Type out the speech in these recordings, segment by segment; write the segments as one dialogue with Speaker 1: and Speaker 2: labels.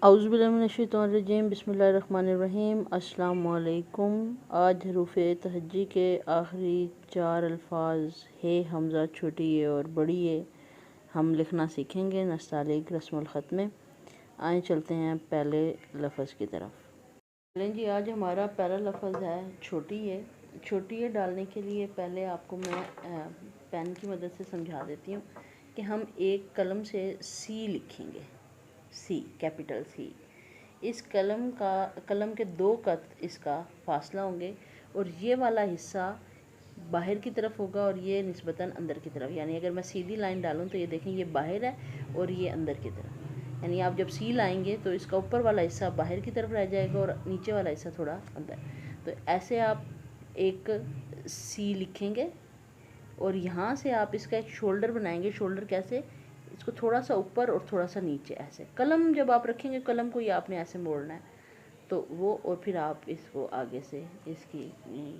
Speaker 1: औज़ुबिल्लाहिमिनश्शैतानिर्रजीम बिस्मिल्लाहिर्रहमानिर्रहीम अस्सलामु अलैकुम। आज हरूफ़ तहज्जी के आखिरी 4 अल्फाज हे हमज़ा छोटी ए और बड़ी ए हम लिखना सीखेंगे नस्तालिक रस्मुल ख़त में। आए चलते हैं पहले लफ्ज़ की तरफ। चलें जी, आज हमारा पहला लफ्ज़ है छोटी ए। छोटी ए डालने के लिए पहले आपको मैं पेन की मदद से समझा देती हूँ कि हम एक कलम से सी लिखेंगे, सी, कैपिटल सी। इस कलम के 2 कत इसका फासला होंगे और ये वाला हिस्सा बाहर की तरफ होगा और ये निस्बतन अंदर की तरफ। यानी अगर मैं सीधी लाइन डालूं तो ये देखें ये बाहर है और ये अंदर की तरफ। यानी आप जब सी लाएंगे तो इसका ऊपर वाला हिस्सा बाहर की तरफ रह जाएगा और नीचे वाला हिस्सा थोड़ा अंदर। तो ऐसे आप एक सी लिखेंगे और यहाँ से आप इसका एक शोल्डर बनाएंगे। शोल्डर कैसे? इसको थोड़ा सा ऊपर और थोड़ा सा नीचे ऐसे। कलम जब आप रखेंगे कलम को ये आपने ऐसे मोड़ना है तो वो, और फिर आप इसको आगे से इसकी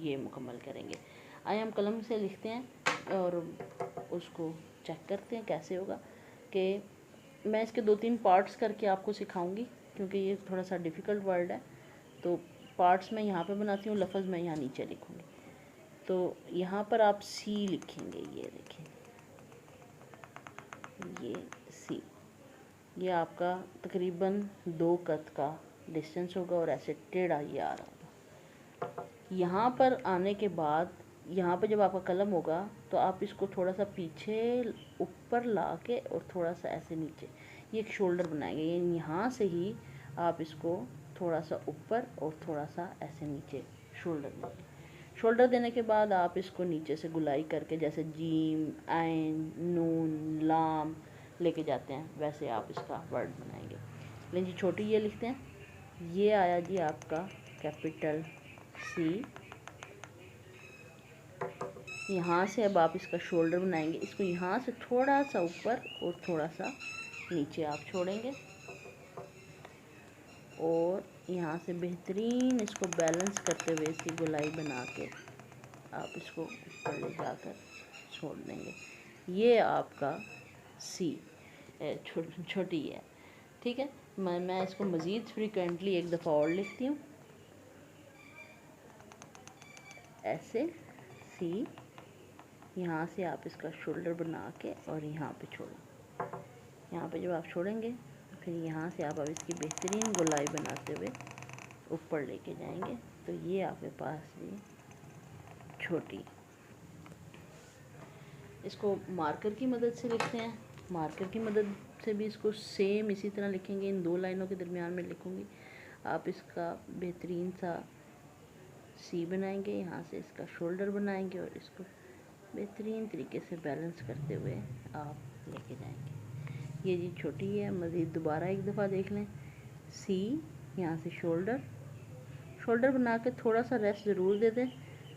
Speaker 1: ये मुकम्मल करेंगे। आइए हम कलम से लिखते हैं और उसको चेक करते हैं कैसे होगा। कि मैं इसके 2-3 पार्ट्स करके आपको सिखाऊंगी क्योंकि ये थोड़ा सा डिफ़िकल्ट वर्ड है। तो पार्ट्स मैं यहाँ पे बनाती हूँ, लफ्ज़ मैं यहाँ नीचे लिखूँगी। तो यहाँ पर आप सी लिखेंगे, ये देखें ये सी। ये आपका तकरीबन 2 कत का डिस्टेंस होगा और ऐसे टेढ़ा ये आ रहा होगा। यहाँ पर आने के बाद यहाँ पर जब आपका कलम होगा तो आप इसको थोड़ा सा पीछे ऊपर ला के और थोड़ा सा ऐसे नीचे, ये एक शोल्डर बनाएंगे। यहाँ से ही आप इसको थोड़ा सा ऊपर और थोड़ा सा ऐसे नीचे शोल्डर देंगे। शोल्डर देने के बाद आप इसको नीचे से गुलाई करके जैसे जीम, आइन, नून, लाम लेके जाते हैं वैसे आप इसका वर्ड बनाएंगे। लेकिन जी छोटी ये लिखते हैं। ये आया जी आपका कैपिटल सी। यहाँ से अब आप इसका शोल्डर बनाएंगे। इसको यहाँ से थोड़ा सा ऊपर और थोड़ा सा नीचे आप छोड़ेंगे और यहाँ से बेहतरीन इसको बैलेंस करते हुए इसकी गोलाई बना के आप इसको ऊपर ले जाकर छोड़ देंगे। ये आपका सी छोटी है, ठीक है। मैं इसको मज़ीद फ्रीक्वेंटली एक दफ़ा और लिखती हूँ ऐसे सी। यहाँ से आप इसका शोल्डर बना के और यहाँ पे छोड़ें। यहाँ पे जब आप छोड़ेंगे तो फिर यहाँ से आप अब इसकी बेहतरीन गोलाई बनाते हुए ऊपर लेके जाएंगे। तो ये आपके पास ये छोटी। इसको मार्कर की मदद से लिखते हैं। मार्कर की मदद से भी इसको सेम इसी तरह लिखेंगे। इन 2 लाइनों के दरमियान में लिखूँगी। आप इसका बेहतरीन सा सी बनाएंगे, यहाँ से इसका शोल्डर बनाएंगे और इसको बेहतरीन तरीके से बैलेंस करते हुए आप लेके जाएंगे। ये जी छोटी है। मज़ीद दोबारा एक दफ़ा देख लें। सी, यहाँ से शोल्डर बना के थोड़ा सा रेस्ट ज़रूर दे दें,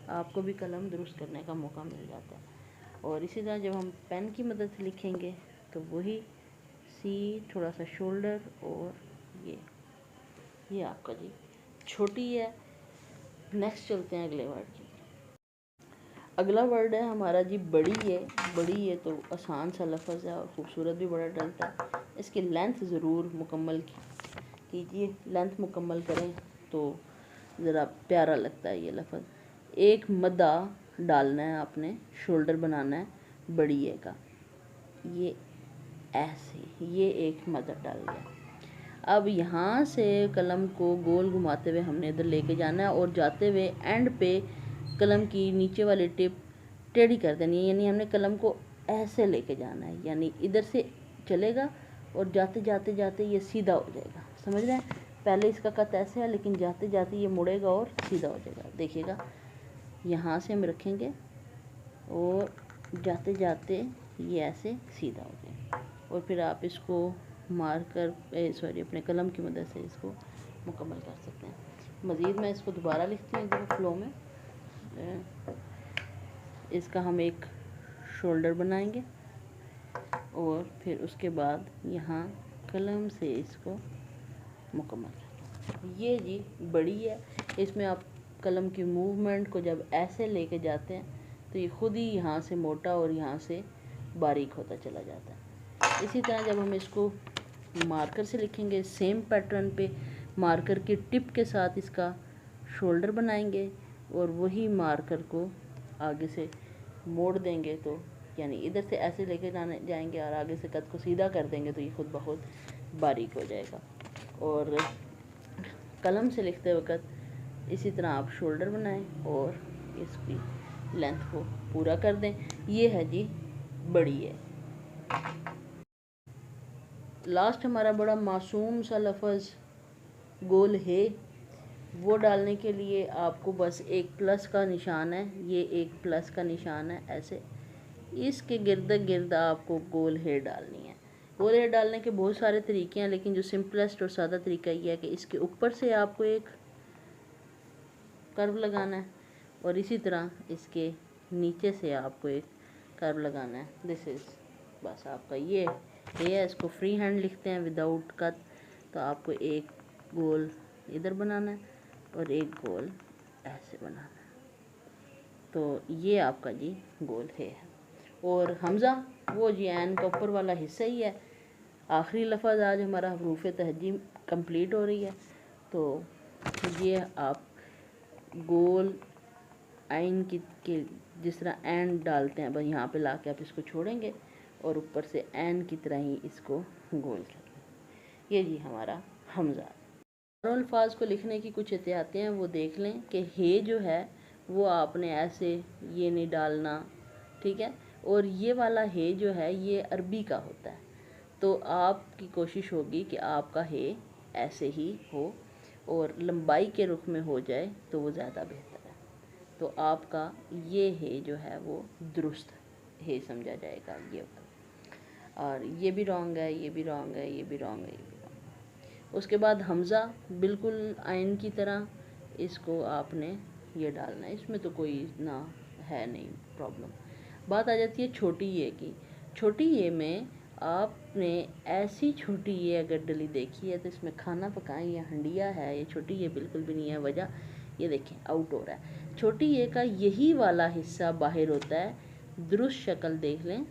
Speaker 1: आपको भी कलम दुरुस्त करने का मौका मिल जाता है। और इसी तरह जब हम पेन की मदद से लिखेंगे तो वही सी, थोड़ा सा शोल्डर और ये आपका जी छोटी है। नेक्स्ट चलते हैं अगले वर्ड की। अगला वर्ड है हमारा जी बड़ी है। बड़ी है तो आसान सा लफ्ज़ है और ख़ूबसूरत भी बड़ा डलता है। इसकी लेंथ ज़रूर मुकम्मल कीजिए। लेंथ मुकम्मल करें तो ज़रा प्यारा लगता है ये लफ्ज़। एक मद्दा डालना है आपने, शोल्डर बनाना है बड़ी ए का। ये ऐसे, ये एक मद्दा डाल गया। अब यहाँ से कलम को गोल घुमाते हुए हमने इधर लेके जाना है और जाते हुए एंड पे कलम की नीचे वाली टिप टेढ़ी कर देनी है। यानी हमने कलम को ऐसे लेके जाना है, यानी इधर से चलेगा और जाते जाते जाते ये सीधा हो जाएगा। समझ रहे हैं? पहले इसका कट ऐसे है लेकिन जाते जाते ये मुड़ेगा और सीधा हो जाएगा। देखिएगा, यहाँ से हम रखेंगे और जाते जाते ये ऐसे सीधा हो जाएगा और फिर आप इसको मार्कर अपने कलम की मदद से इसको मुकम्मल कर सकते हैं। मज़ीद मैं इसको दोबारा लिखती हूँ फ्लो में। इसका हम एक शोल्डर बनाएंगे और फिर उसके बाद यहाँ कलम से इसको मुकम्मल करेंगे। ये जी बड़ी है। इसमें आप कलम की मूवमेंट को जब ऐसे लेके जाते हैं तो ये खुद ही यहाँ से मोटा और यहाँ से बारीक होता चला जाता है। इसी तरह जब हम इसको मार्कर से लिखेंगे, सेम पैटर्न पे मार्कर की टिप के साथ इसका शोल्डर बनाएंगे और वही मार्कर को आगे से मोड़ देंगे, तो यानी इधर से ऐसे लेके जाएंगे और आगे से कद को सीधा कर देंगे तो ये खुद ब खुद बारीक हो जाएगा। और कलम से लिखते वक्त इसी तरह आप शोल्डर बनाएं और इसकी लेंथ को पूरा कर दें। ये है जी बड़ी है। लास्ट हमारा बड़ा मासूम सा लफ्ज़ गोल है, वो डालने के लिए आपको बस एक प्लस का निशान है, ये एक प्लस का निशान है, ऐसे इसके गिर्द गिर्द आपको गोल हेयर डालनी है। गोल हेयर डालने के बहुत सारे तरीके हैं, लेकिन जो सिंपलेस्ट और सादा तरीका ये है कि इसके ऊपर से आपको एक कर्व लगाना है और इसी तरह इसके नीचे से आपको एक कर्व लगाना है। दिस इज़ बस आपका ये है। इसको फ्री हैंड लिखते हैं विदाउट कट। तो आपको एक गोल इधर बनाना है और एक गोल ऐसे बनाना है। तो ये आपका जी गोल है। और हमज़ा वो जी ऐन का ऊपर वाला हिस्सा ही है। आखिरी लफ्ज़ आज हमारा हरूफ तहजीम कंप्लीट हो रही है। तो ये आप गोल आइन के जिस तरह एन डालते हैं, बस यहाँ पे लाके आप इसको छोड़ेंगे और ऊपर से एन की तरह ही इसको गोल कर। ये जी हमारा हमज़ा। और अल्फाज को लिखने की कुछ एहतियातें हैं, वो देख लें कि हे जो है वो आपने ऐसे ये नहीं डालना, ठीक है। और ये वाला हे जो है ये अरबी का होता है, तो आपकी कोशिश होगी कि आपका हे ऐसे ही हो और लंबाई के रुख में हो जाए तो वो ज़्यादा बेहतर है। तो आपका ये हे जो है वो दुरुस्त हे समझा जाएगा ये वाला। और ये भी रॉन्ग है, ये भी रॉन्ग है, ये भी रॉन्ग है, ये भी रॉन्ग है। उसके बाद हमज़ा बिल्कुल आइन की तरह इसको आपने ये डालना है, इसमें तो कोई ना है नहीं प्रॉब्लम। बात आ जाती है छोटी ये की। छोटी ये में आपने ऐसी छोटी ये अगर डली देखी है तो इसमें खाना पकाएं या हंडिया है, ये छोटी ये बिल्कुल भी नहीं है। वजह ये देखें आउट हो रहा है। छोटी ये का यही वाला हिस्सा बाहर होता है, दुरुस्त शक्ल देख लें,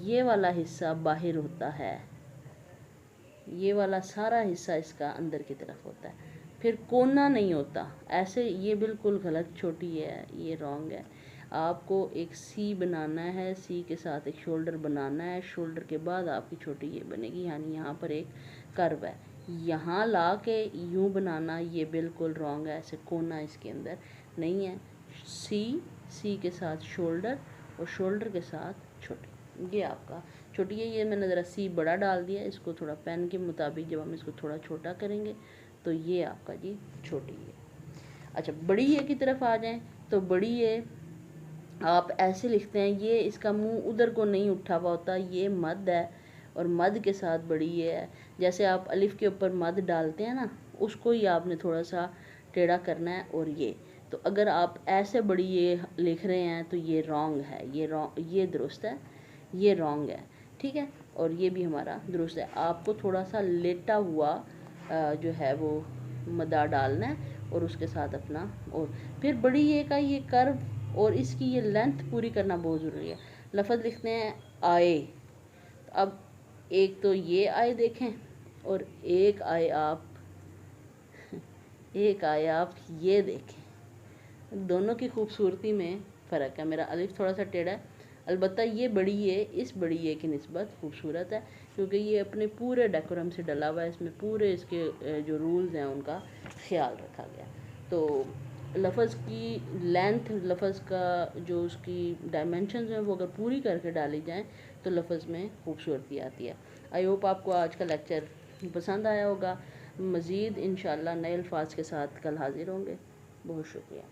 Speaker 1: ये वाला हिस्सा बाहर होता है, ये वाला सारा हिस्सा इसका अंदर की तरफ होता है, फिर कोना नहीं होता ऐसे। ये बिल्कुल गलत छोटी है, ये रॉन्ग है। आपको एक सी बनाना है, सी के साथ एक शोल्डर बनाना है, शोल्डर के बाद आपकी छोटी ये बनेगी, यानी यहाँ पर एक कर्व है, यहाँ ला के यूँ बनाना ये बिल्कुल रॉन्ग है, ऐसे कोना इसके अंदर नहीं है। सी के साथ शोल्डर और शोल्डर के साथ छोटी, ये आपका छोटी है। ये मैंने ज़रा सी बड़ा डाल दिया, इसको थोड़ा पेन के मुताबिक जब हम इसको थोड़ा छोटा करेंगे तो ये आपका जी छोटी है। अच्छा बड़ी ये की तरफ आ जाएं तो बड़ी ये आप ऐसे लिखते हैं, ये इसका मुंह उधर को नहीं उठा हुआ होता, ये मद है और मद के साथ बड़ी ये है। जैसे आप अलिफ के ऊपर मद डालते हैं ना, उसको ही आपने थोड़ा सा टेढ़ा करना है। और ये तो अगर आप ऐसे बड़ी ये लिख रहे हैं तो ये रॉन्ग है, ये दुरुस्त है, ये रॉन्ग है, ठीक है। और ये भी हमारा दुरुस्त है। आपको थोड़ा सा लेटा हुआ जो है वो मदा डालना है और उसके साथ अपना, और फिर बड़ी ये का ये कर्व और इसकी ये लेंथ पूरी करना बहुत ज़रूरी है। लफ्ज़ लिखते हैं आए, अब एक तो ये आए देखें और एक आए आप ये देखें, दोनों की खूबसूरती में फ़र्क है। मेरा अलिफ थोड़ा सा टेढ़ा है, अलबत्ता ये बड़ी ये इस बड़ी ये की निस्बत खूबसूरत है, क्योंकि ये अपने पूरे डेकोरम से डला हुआ है, इसमें पूरे इसके जो रूल्स हैं उनका ख्याल रखा गया। तो लफ्ज़ की लेंथ, लफ्ज़ का जो उसकी डायमेंशंस हैं वो अगर पूरी करके डाली जाएं तो लफ्ज़ में खूबसूरती आती है। आई होप आपको आज का लेक्चर पसंद आया होगा। मज़ीद इंशाल्लाह नए अल्फाज के साथ कल हाज़िर होंगे। बहुत शुक्रिया।